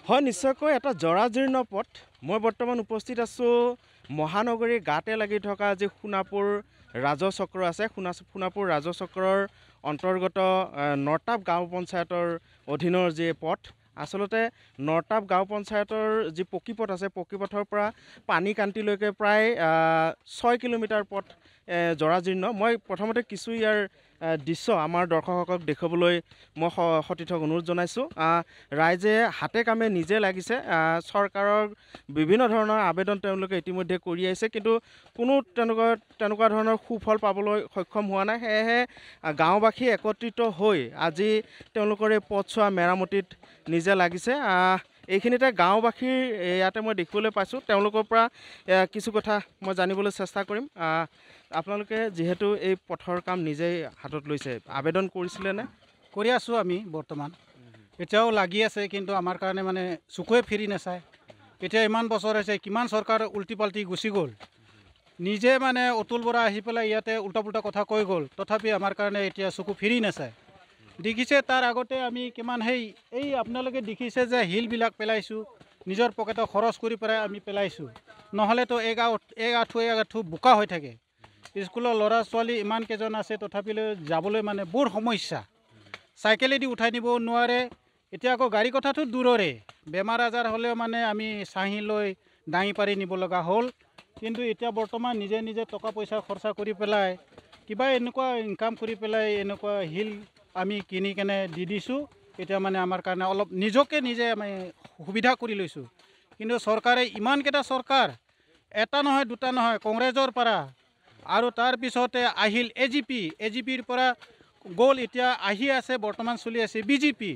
হয় নিশ্চয়কৈ এটা জৰাজীৰ্ণ পথ। মই বৰ্তমান উপস্থিত আছোঁ মহানগৰীৰ গাতে লাগি থকা যি সোণাপুৰ ৰাজচক্ৰ আছে, সোণাপুৰ ৰাজচক্ৰৰ অন্তৰ্গত নৰতাপ গাঁও পঞ্চায়তৰ অধীনৰ যি পথ। আচলতে নৰতাপ গাঁও পঞ্চায়তৰ যি পকীপথ আছে, পকীপথৰ পৰা পানীকান্তিলৈকে প্ৰায় 6 কিলোমিটাৰ পথ জৰাজীৰ্ণ। মই প্ৰথমতে কিছু ইয়াৰ দৃশ্য আমাৰ দৰ্শকসকলক দেখুৱাবলৈ মই সতীৰ্থক অনুৰোধ জনাইছোঁ। ৰাইজে হাতে কামে নিজে লাগিছে, চৰকাৰৰ বিভিন্ন ধৰণৰ আবেদন তেওঁলোকে ইতিমধ্যে কৰি আহিছে, কিন্তু কোনো তেনেকুৱা ধৰণৰ সুফল পাবলৈ সক্ষম হোৱা নাই। সেয়েহে গাঁওবাসী একত্ৰিত হৈ আজি তেওঁলোকৰ এই পথছোৱা মেৰামতিত নিজে লাগিছে। এইখিনিতে গাঁওবাসীৰ ইয়াতে মই দেখিবলৈ পাইছোঁ, তেওঁলোকৰ পৰা কিছু কথা মই জানিবলৈ চেষ্টা কৰিম। আপোনালোকে যিহেতু এই পথৰ কাম নিজেই হাতত লৈছে, আবেদন কৰিছিলেনে? কৰি আছোঁ আমি বৰ্তমান, এতিয়াও লাগি আছে, কিন্তু আমাৰ কাৰণে মানে চকুৱে ফিৰি নাচায়। এতিয়া ইমান বছৰ হৈছে, কিমান চৰকাৰ উল্টি পাল্টি গুচি গ'ল, নিজে মানে অতুল বৰা আহি পেলাই ইয়াতে উল্টা পুল্টা কথা কৈ গ'ল, তথাপি আমাৰ কাৰণে এতিয়া চকু ফিৰি নাচায়। দেখিছে তাৰ আগতে আমি কিমান এই আপোনালোকে দেখিছে যে শিলবিলাক পেলাইছোঁ, নিজৰ পকেটত খৰচ কৰি পেলাই আমি পেলাইছোঁ, নহ'লেতো এক আঁঠু বোকা হৈ থাকে। স্কুলৰ ল'ৰা ছোৱালী ইমান কেইজন আছে, তথাপিলৈ যাবলৈ মানে বৰ সমস্যা। চাইকেলেদি উঠাই নিব নোৱাৰে। এতিয়া আকৌ গাড়ী কথাটো দূৰৰে, বেমাৰ আজাৰ হ'লেও মানে আমি চাহি লৈ দাঙি পাৰি নিব লগা হ'ল। কিন্তু এতিয়া বৰ্তমান নিজে নিজে টকা পইচা খৰচা কৰি পেলাই কিবা এনেকুৱা ইনকাম কৰি পেলাই এনেকুৱা শিল আমি কিনি কেনে দি দিছোঁ। এতিয়া মানে আমাৰ কাৰণে অলপ নিজকে নিজে আমি সুবিধা কৰি লৈছোঁ। কিন্তু চৰকাৰে ইমানকেইটা চৰকাৰ, এটা নহয় দুটা নহয়, কংগ্ৰেছৰ পৰা আৰু তাৰপিছতে আহিল এজিপিৰ পৰা গ'ল, এতিয়া আহি আছে, বৰ্তমান চলি আছে বিজেপি।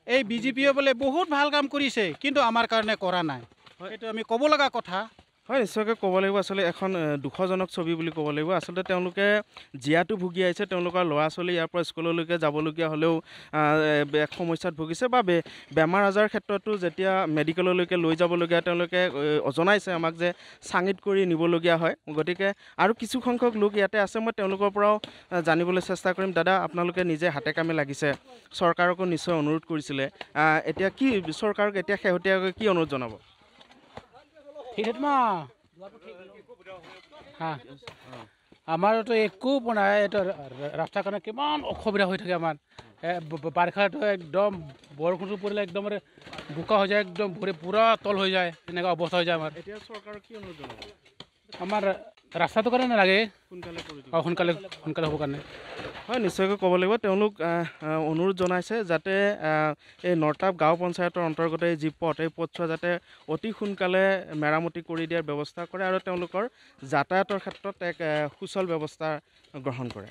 এই বিজেপিয়ে বোলে বহুত ভাল কাম কৰিছে, কিন্তু আমাৰ কাৰণে কৰা নাই। সেইটো আমি ক'ব লগা কথা। হয় নিশ্চয়কৈ ক'ব লাগিব, আচলতে এখন দুখজনক ছবি বুলি ক'ব লাগিব। আচলতে তেওঁলোকে জীয়াটো ভুগি আহিছে, তেওঁলোকৰ ল'ৰা ছোৱালী ইয়াৰ পৰা স্কুললৈকে যাবলগীয়া হ'লেও এক সমস্যাত ভুগিছে, বা বেমাৰ আজাৰ ক্ষেত্ৰতো যেতিয়া মেডিকেললৈকে লৈ যাবলগীয়া তেওঁলোকে জনাইছে আমাক যে চাঙিত কৰি নিবলগীয়া হয়। গতিকে আৰু কিছু সংখ্যক লোক ইয়াতে আছে, মই তেওঁলোকৰ পৰাও জানিবলৈ চেষ্টা কৰিম। দাদা, আপোনালোকে নিজে হাতে কামে লাগিছে, চৰকাৰকো নিশ্চয় অনুৰোধ কৰিছিলে, এতিয়া কি চৰকাৰক এতিয়া শেহতীয়াকৈ কি অনুৰোধ জনাব? আমাৰতো একো নাই, এইটো ৰাস্তাৰ কাৰণে কিমান অসুবিধা হৈ থাকে। আমাৰ বাৰিষাটো একদম বৰষুণটো পৰিলে একদম বোকা হৈ যায়, একদম পূৰা তল হৈ যায়, এনেকুৱা অৱস্থা হৈ যায় আমাৰ। এতিয়া চৰকাৰক কি অনুৰোধ জনাব? আমাৰ ৰাস্তাটো কাৰণে নালাগে, সোনকালে হ'ব কাৰণে। হয় নিশ্চয়কৈ ক'ব লাগিব, তেওঁলোক অনুৰোধ জনাইছে যাতে এই নৰতাপ গাঁও পঞ্চায়তৰ অন্তৰ্গত এই যি পথ, এই পথছোৱা যাতে অতি সোনকালে মেৰামতি কৰি দিয়াৰ ব্যৱস্থা কৰে আৰু তেওঁলোকৰ যাতায়াতৰ ক্ষেত্ৰত এক সুচল ব্যৱস্থা গ্ৰহণ কৰে।